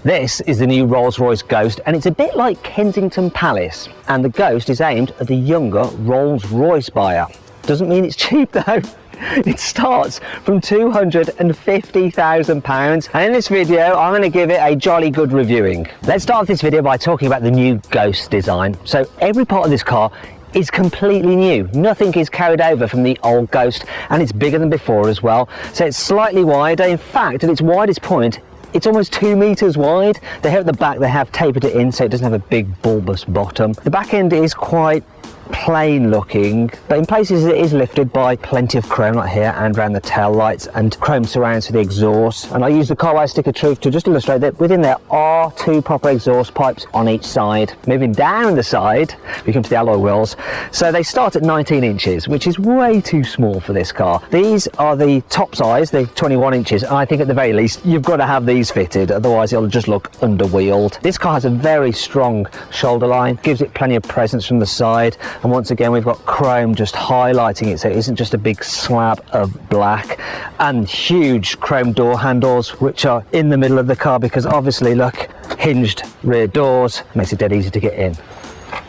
This is the new Rolls Royce Ghost, and it's a bit like Kensington Palace, and the Ghost is aimed at the younger Rolls Royce buyer. Doesn't mean it's cheap though. It starts from £250,000, and in this video I'm going to give it a jolly good reviewing. Let's start this video by talking about the new Ghost design. So every part of this car is completely new. Nothing is carried over from the old Ghost, and it's bigger than before as well. So it's slightly wider. In fact, at its widest point, it's almost 2 meters wide. The hair at the back, they have tapered it in so it doesn't have a big bulbous bottom. The back end is quite plain looking, but in places it is lifted by plenty of chrome, like here and around the tail lights, and chrome surrounds for the exhaust. And I use the Carway Stick of Truth to just illustrate that within there are 2 proper exhaust pipes on each side. Moving down the side, we come to the alloy wheels. So they start at 19 inches, which is way too small for this car. These are the top size, the 21 inches, and I think at the very least you've got to have these fitted, otherwise it'll just look underwheeled. This car has a very strong shoulder line, gives it plenty of presence from the side. And once again, we've got chrome just highlighting it, so it isn't just a big slab of black. And huge chrome door handles, which are in the middle of the car because obviously, look, hinged rear doors, makes it dead easy to get in.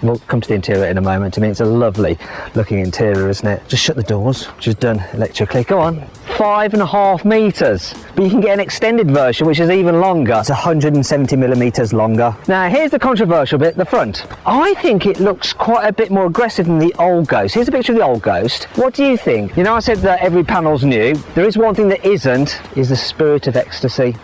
We'll come to the interior in a moment. I mean, it's a lovely looking interior, isn't it? Just shut the doors, which is done electrically. Go on. 5.5 meters, but you can get an extended version which is even longer. It's 170 millimeters longer. Now here's the controversial bit, the front. I think it looks quite a bit more aggressive than the old Ghost. Here's a picture of the old Ghost. What do you think? You know, I said that every panel's new. There is one thing that isn't, is the spirit of ecstasy.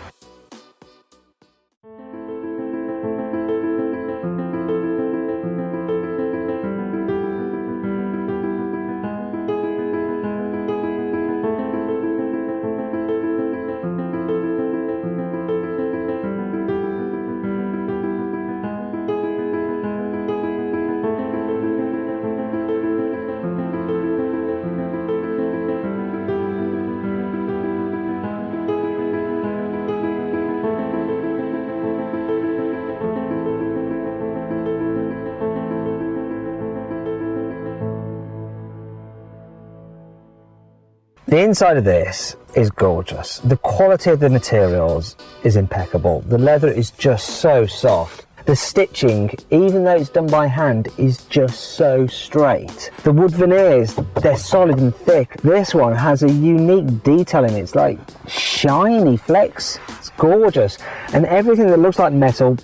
The inside of this is gorgeous. The quality of the materials is impeccable. The leather is just so soft. The stitching, even though it's done by hand, is just so straight. The wood veneers, they're solid and thick. This one has a unique detail in it. It's like shiny flecks. It's gorgeous. And everything that looks like metal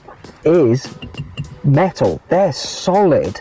is metal. They're solid.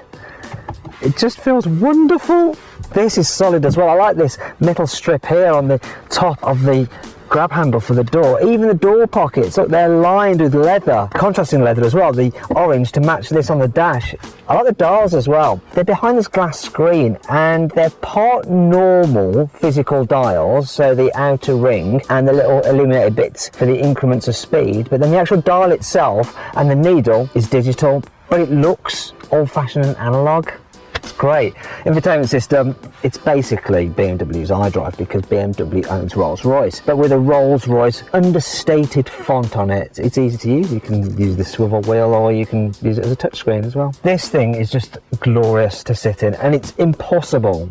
It just feels wonderful. This is solid as well. I like this metal strip here on the top of the grab handle for the door. Even the door pockets, look, they're lined with leather, contrasting leather as well, the orange to match this on the dash. I like the dials as well. They're behind this glass screen, and they're part normal physical dials, so the outer ring and the little illuminated bits for the increments of speed, but then the actual dial itself and the needle is digital, but it looks old-fashioned and analog. It's great. Infotainment system, it's basically BMW's iDrive because BMW owns Rolls Royce, but with a Rolls Royce understated font on it. It's easy to use. You can use the swivel wheel, or you can use it as a touchscreen as well. This thing is just glorious to sit in, and it's impossible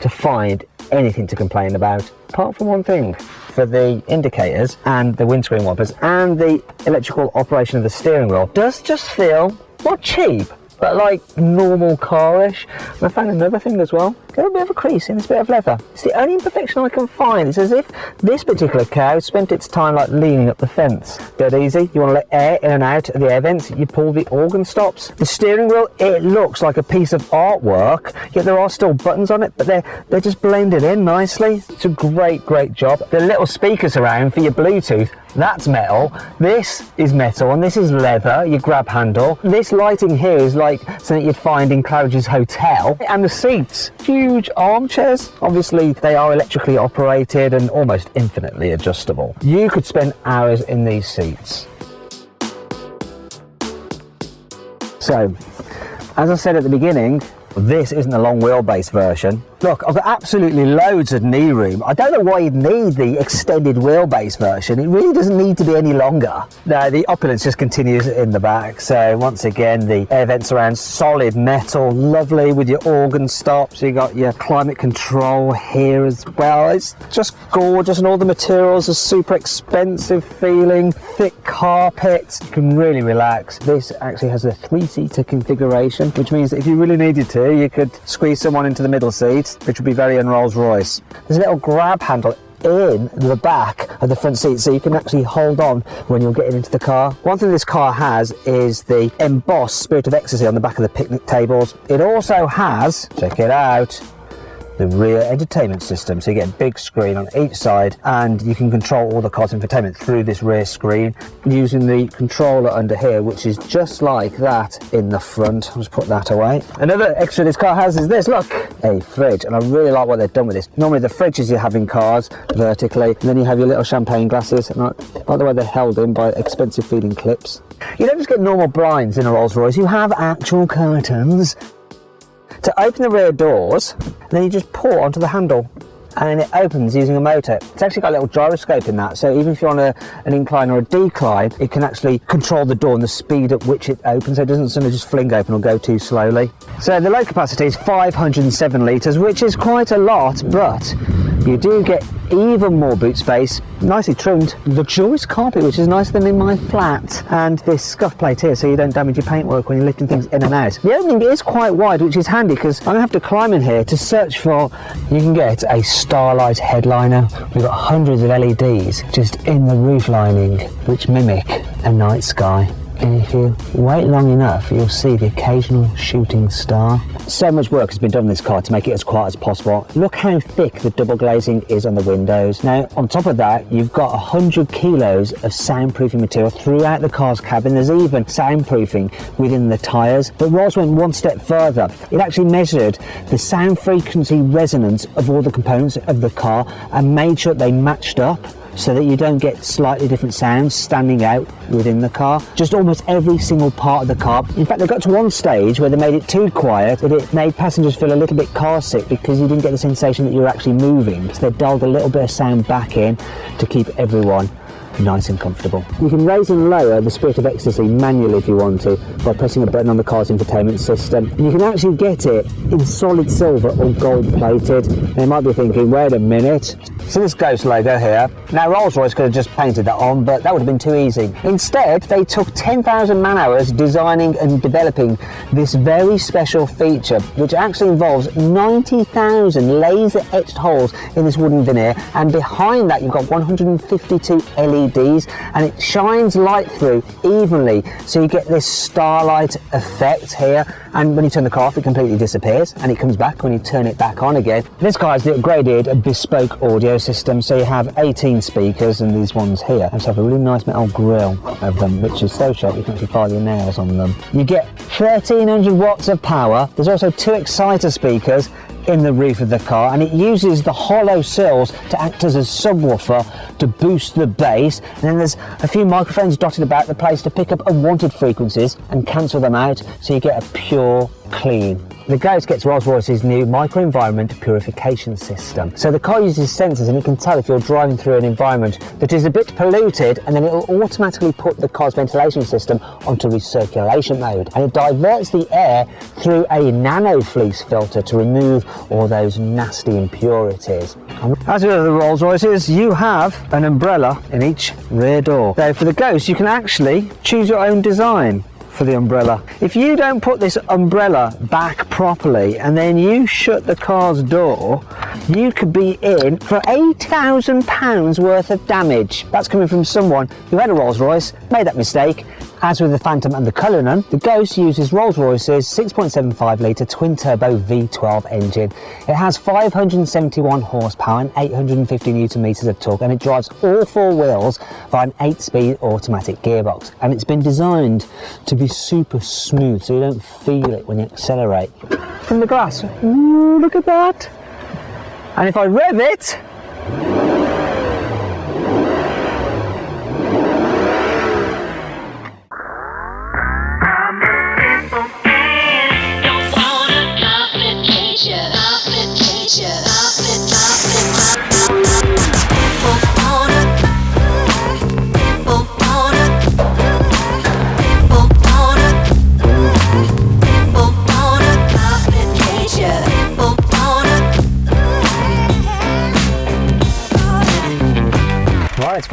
to find anything to complain about, apart from one thing. For the indicators and the windscreen wipers and the electrical operation of the steering wheel does just feel not cheap, but like normal car-ish. And I found another thing as well. Got a bit of a crease in this bit of leather. It's the only imperfection I can find. It's as if this particular cow spent its time like leaning up the fence. Dead easy. You want to let air in and out of the air vents, you pull the organ stops. The steering wheel, it looks like a piece of artwork, yet there are still buttons on it, but they're just blended in nicely. It's a great job. The little speakers around for your Bluetooth, that's metal. This is metal, and this is leather, your grab handle. This lighting here is like something you'd find in Claridge's Hotel. And the seats, huge armchairs. Obviously they are electrically operated and almost infinitely adjustable. You could spend hours in these seats. So, as I said at the beginning, this isn't a long wheelbase version. Look, I've got absolutely loads of knee room. I don't know why you'd need the extended wheelbase version. It really doesn't need to be any longer. No, the opulence just continues in the back. So once again, the air vents around solid metal, lovely with your organ stops. You got your climate control here as well. It's just gorgeous, and all the materials are super expensive feeling, thick carpet. You can really relax. This actually has a 3-seater configuration, which means that if you really needed to, you could squeeze someone into the middle seat, which would be very un-Rolls Royce. There's a little grab handle in the back of the front seat, so you can actually hold on when you're getting into the car. One thing this car has is the embossed Spirit of Ecstasy on the back of the picnic tables. It also has, check it out, the rear entertainment system, so you get a big screen on each side, and you can control all the car's infotainment through this rear screen using the controller under here, which is just like that in the front. I'll just put that away. Another extra this car has is this, look, a fridge, and I really like what they've done with this. Normally the fridges you have in cars vertically, and then you have your little champagne glasses, and I like the way they're held in by expensive feeding clips. You don't just get normal blinds in a Rolls Royce, you have actual curtains. To open the rear doors, then you just pull onto the handle and it opens using a motor. It's actually got a little gyroscope in that, so even if you're on an incline or a decline, it can actually control the door and the speed at which it opens, so it doesn't suddenly just fling open or go too slowly. So the load capacity is 507 litres, which is quite a lot, but you do get even more boot space, nicely trimmed, luxurious carpet, which is nicer than in my flat, and this scuff plate here so you don't damage your paintwork when you're lifting things in and out. The opening is quite wide, which is handy because I'm going to have to climb in here to search for, you can get a starlight headliner. We've got hundreds of LEDs just in the roof lining which mimic a night sky. And if you wait long enough, you'll see the occasional shooting star. So much work has been done on this car to make it as quiet as possible. Look how thick the double glazing is on the windows. Now, on top of that, you've got 100 kilos of soundproofing material throughout the car's cabin. There's even soundproofing within the tyres. But Rolls went one step further. It actually measured the sound frequency resonance of all the components of the car and made sure they matched up, so that you don't get slightly different sounds standing out within the car. Just almost every single part of the car. In fact, they got to one stage where they made it too quiet that it made passengers feel a little bit car sick because you didn't get the sensation that you were actually moving. So they dialed a little bit of sound back in to keep everyone nice and comfortable. You can raise and lower the Spirit of Ecstasy manually if you want to by pressing a button on the car's infotainment system. And you can actually get it in solid silver or gold plated. They might be thinking, wait a minute. So this Ghost logo here, now Rolls Royce could have just painted that on, but that would have been too easy. Instead, they took 10,000 man hours designing and developing this very special feature, which actually involves 90,000 laser etched holes in this wooden veneer, and behind that you've got 152 LEDs, and it shines light through evenly, so you get this starlight effect here, and when you turn the car off it completely disappears and it comes back when you turn it back on again. This car has the upgraded bespoke audio system, so you have 18 speakers, and these ones here also have a really nice metal grille of them, which is so sharp you can actually file your nails on them. You get 1300 watts of power. There's also 2 exciter speakers in the roof of the car, and it uses the hollow sills to act as a subwoofer to boost the bass, and then there's a few microphones dotted about the place to pick up unwanted frequencies and cancel them out, so you get a pure clean. The Ghost gets Rolls-Royce's new microenvironment purification system. So the car uses sensors, and it can tell if you're driving through an environment that is a bit polluted, and then it will automatically put the car's ventilation system onto recirculation mode. And it diverts the air through a nano fleece filter to remove all those nasty impurities. As with the Rolls-Royces, you have an umbrella in each rear door. So for the Ghost, you can actually choose your own design for the umbrella. If you don't put this umbrella back properly and then you shut the car's door, you could be in for £8,000 worth of damage. That's coming from someone who had a Rolls Royce, made that mistake. As with the Phantom and the Cullinan, the Ghost uses Rolls-Royce's 6.75 litre twin-turbo V12 engine. It has 571 horsepower and 850 newton meters of torque, and it drives all 4 wheels via an 8-speed automatic gearbox. And it's been designed to be super smooth, so you don't feel it when you accelerate. From the glass, ooh, look at that! And if I rev it,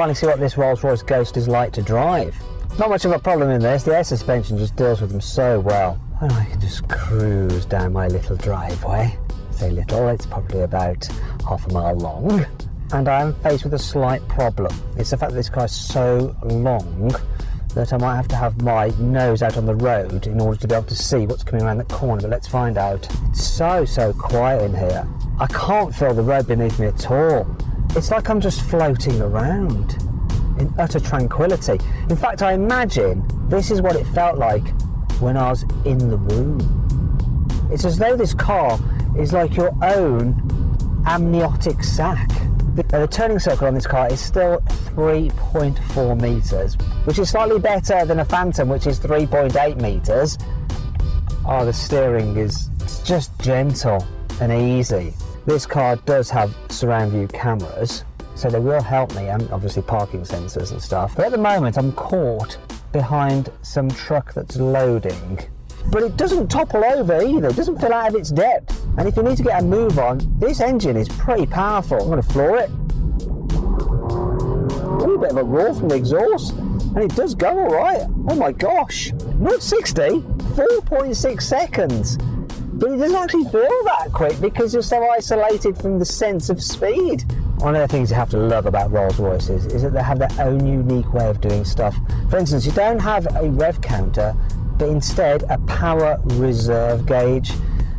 finally see what this Rolls Royce Ghost is like to drive. Not much of a problem in this, the air suspension just deals with them so well. And I can just cruise down my little driveway. Say little, it's probably about half a mile long. And I am faced with a slight problem. It's the fact that this car is so long that I might have to have my nose out on the road in order to be able to see what's coming around the corner, but let's find out. It's so quiet in here. I can't feel the road beneath me at all. It's like I'm just floating around in utter tranquility. In fact, I imagine this is what it felt like when I was in the room. It's as though this car is like your own amniotic sac. The turning circle on this car is still 3.4 metres, which is slightly better than a Phantom, which is 3.8 metres. Oh, the steering is just gentle and easy. This car does have surround view cameras, so they will help me, and obviously parking sensors and stuff. But at the moment, I'm caught behind some truck that's loading. But it doesn't topple over either, it doesn't fill out of its depth. And if you need to get a move on, this engine is pretty powerful. I'm going to floor it. A little bit of a roar from the exhaust, and it does go alright. Oh my gosh, 0-60, 4.6 seconds. But it doesn't actually feel that quick because you're so isolated from the sense of speed. One of the things you have to love about Rolls Royces is that they have their own unique way of doing stuff. For instance, you don't have a rev counter, but instead a power reserve gauge.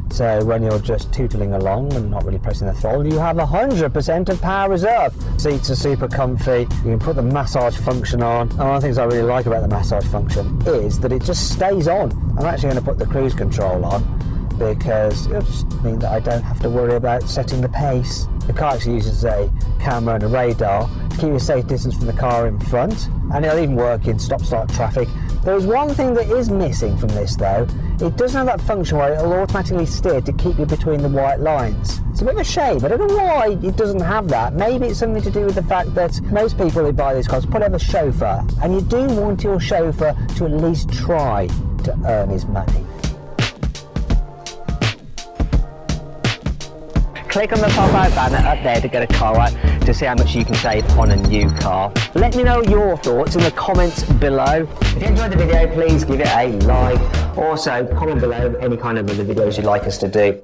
So when you're just tootling along and not really pressing the throttle, you have 100% of power reserve. Seats are super comfy, you can put the massage function on. And one of the things I really like about the massage function is that it just stays on. I'm actually going to put the cruise control on because it'll just mean that I don't have to worry about setting the pace. The car actually uses a camera and a radar to keep you a safe distance from the car in front, and it'll even work in stop-start traffic. There is one thing that is missing from this though. It doesn't have that function where it'll automatically steer to keep you between the white lines. It's a bit of a shame. I don't know why it doesn't have that. Maybe it's something to do with the fact that most people who buy these cars probably have a chauffeur, and you do want your chauffeur to at least try to earn his money. Click on the pop-out banner up there to get a car out to see how much you can save on a new car. Let me know your thoughts in the comments below. If you enjoyed the video, please give it a like. Also, comment below any kind of other videos you'd like us to do.